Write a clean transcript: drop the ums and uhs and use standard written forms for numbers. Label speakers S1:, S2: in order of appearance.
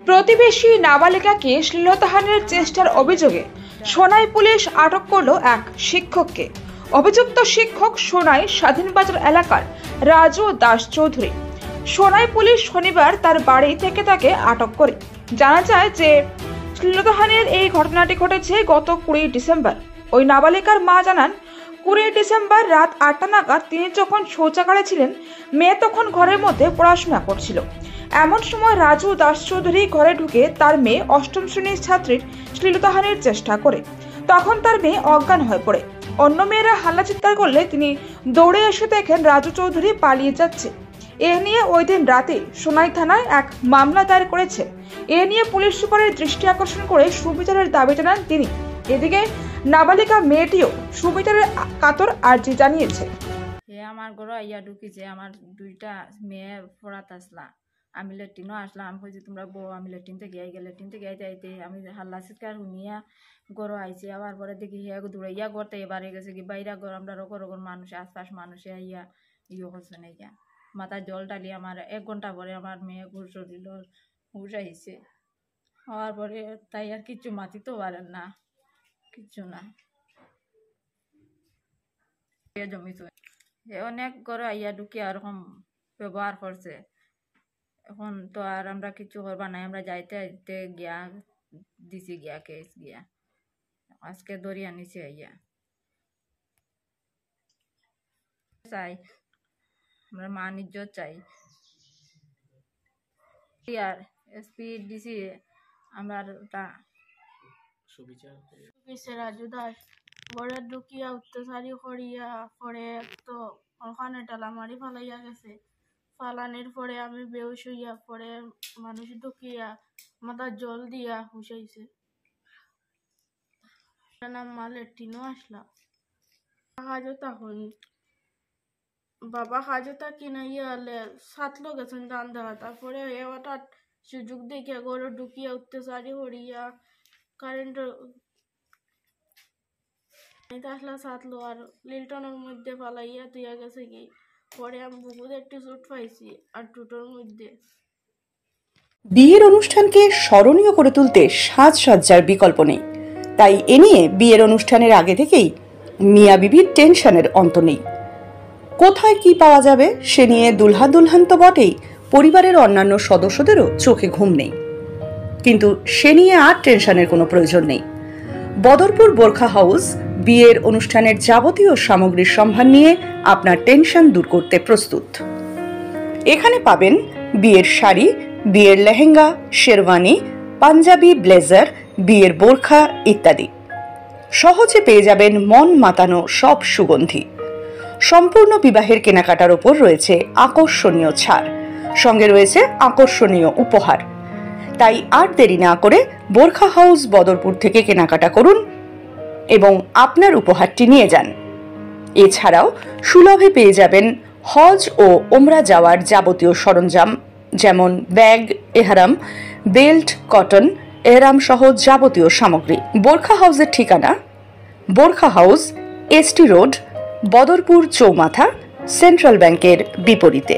S1: প্রতিবেশী নাবালিকাকে শ্লীলতাহানির চেষ্টার অভিযোগে সোনাই পুলিশ আটক করল এক শিক্ষককে। অভিযুক্ত শিক্ষক সোনাই স্বাধীনবাজার এলাকার রাজু দাস চৌধুরী। সোনাই পুলিশ শনিবার তার বাড়ি থেকে তাকে আটক করে। জানা যায় যে শ্লীলতাহানির এই ঘটনাটি ঘটেছে গত 20 ডিসেম্বর। ওই নাবালিকার মা জানান, 20 ডিসেম্বর রাত 8টা নাগাদ তিনি যখন শৌচাগারে ছিলেন, মেয়ে তখন ঘরের মধ্যে পড়াশোনা করছিল। এমন সময় রাজু দাস চৌধুরী ঘরে ঢুকে তার মেয়ে 8ম শ্রেণীর ছাত্রীর শ্লীলতাহানির চেষ্টা করে। তখন তার মেয়ে অজ্ঞান হয়ে পড়ে। অন্য মেয়েরা হাল্লা চিৎকার করলে তিনি দৌড়ে এসে দেখেন রাজু চৌধুরী পালিয়ে যাচ্ছে। এ নিয়ে ওই দিন রাতে সোনাই থানায় এক মামলা দায়ের করেছে। এ নিয়ে পুলিশ সুপারের দৃষ্টি আকর্ষণ করে সুবিচারের দাবি জানান তিনি। এদিকে নাবালিকা মেয়েটিও সুবিচারের কাতর আর্জি জানিয়েছে।
S2: আমার ঘরে আইয়া ঢুকিছে, আমার দুইটা মেয়ে পড়াতে আসলা, আমি লেট্রিনও আসলাম। আমি বলছি তোমরা বউ, আমি লেট্রিন থেকে আইগে, লেট্রিন থেকে আইতে আইতে আমি হাল্লা চিৎকার শুনিয়া গরো আইছে। আবার পরে দেখি হে দৌড়াইয়া ঘরতে এবারে গেছে কি বাইরা ঘর, আমরা রকর মানুষ আশপাশ মানুষে আইয়া করছে না, ইয়া মাথায় জল ডালি আমার 1 ঘন্টা পরে আমার মেয়ে ঘুষ দিল, হুশ আইছে। হওয়ার পরে তাই আর কিচ্ছু মাতিতেও পারেন না, কিচ্ছু না। জমিত অনেক করে আইয়া ঢুকিয়া এরকম ব্যবহার করছে। এখন তো আর আমরা কিছু করবা নাই, আমরা যাইতে যাইতে গিয়া দিছি গিয়া কেস গিয়া, আজকে ধরি আনিছে আইয়া। চাই আমরা মান ইজ্জত চাই। আর এসপি ডিসি আমরা
S3: রাজু দাস ঘরে ঢুকিয়া অত্যাচারী করিয়া পরে তো ওখানে টালামারি ফালাইয়া গেছে। ফালানির পরে আমি বেহুশ হইয়া পরে মানুষ ঢুকিয়া মাথা জল দিয়া হুসাইছে। নাম মা লেট্রিনও আসলা হাজো তখন বাবা হাজোটা কিনাইয়া হলে 7 লোক গেছেন দান দেওয়া। তারপরে হঠাৎ সুযোগ দেখে ঘরে ঢুকিয়া অত্যাচারী করিয়া কারেন্ট আসলা 7 লোক আর লিল্টনের মধ্যে ফালাইয়া তুইয়া গেছে কি। পরে আমি বুকুতে একটু চোট পাইছি আর টুটোর মধ্যে।
S4: বিয়ের অনুষ্ঠানকে স্মরণীয় করে তুলতে সাজসজ্জার বিকল্প নেই, তাই এ নিয়ে বিয়ের অনুষ্ঠানের আগে থেকেই মিয়া বিবির টেনশনের অন্ত নেই। কোথায় কি পাওয়া যাবে সে নিয়ে দুলহা দুলহান তো বটেই, পরিবারের অন্যান্য সদস্যদেরও চোখে ঘুম নেই। কিন্তু সে নিয়ে আর টেনশনের কোনো প্রয়োজন নেই। বদরপুর বোরখা হাউস বিয়ের অনুষ্ঠানের যাবতীয় সামগ্রীর সম্ভার নিয়ে আপনার টেনশন দূর করতে প্রস্তুত। এখানে পাবেন বিয়ের শাড়ি, বিয়ের লেহেঙ্গা, শেরওয়ানি, পাঞ্জাবি, ব্লেজার, বিয়ের বোরখা ইত্যাদি। সহজে পেয়ে যাবেন মন মাতানো সব সুগন্ধি। সম্পূর্ণ বিবাহের কেনাকাটার ওপর রয়েছে আকর্ষণীয় ছাড়, সঙ্গে রয়েছে আকর্ষণীয় উপহার। তাই আর দেরি না করে বোরখা হাউস বদরপুর থেকে কেনাকাটা করুন এবং আপনার উপহারটি নিয়ে যান। এছাড়াও সুলভে পেয়ে যাবেন হজ ও ওমরা যাওয়ার যাবতীয় সরঞ্জাম, যেমন ব্যাগ, এহরাম, বেল্ট, কটন, এহরাম সহ যাবতীয় সামগ্রী। বোরখা হাউসের ঠিকানা Borkha house, ST road, Badarpur চৌমাথা, সেন্ট্রাল ব্যাংকের বিপরীতে।